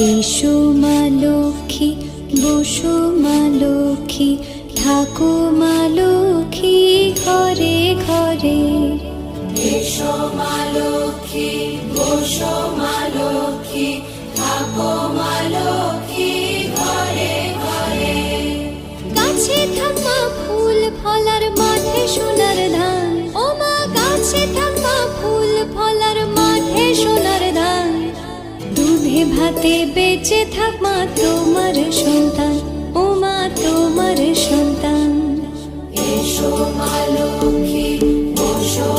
এসো মা লক্ষ্মী, বসো মা লক্ষ্মী, থাকো মা লক্ষ্মী ঘরে ঘরে। এসো মা লক্ষ্মী, বসো মা লক্ষ্মী, থাকো মা লক্ষ্মী ঘরে ঘরে। গাছে থাকা ফুল ফলার মাঠে সোনার ধান, ও মা গাছে থাকা ফুল ফলার মাঠে সোনার ধান। দুধে ভাতে বেঁচে থাক মা তোমার সন্তান, ও মা তোমার সন্তান। এসো মা লক্ষ্মী, বসো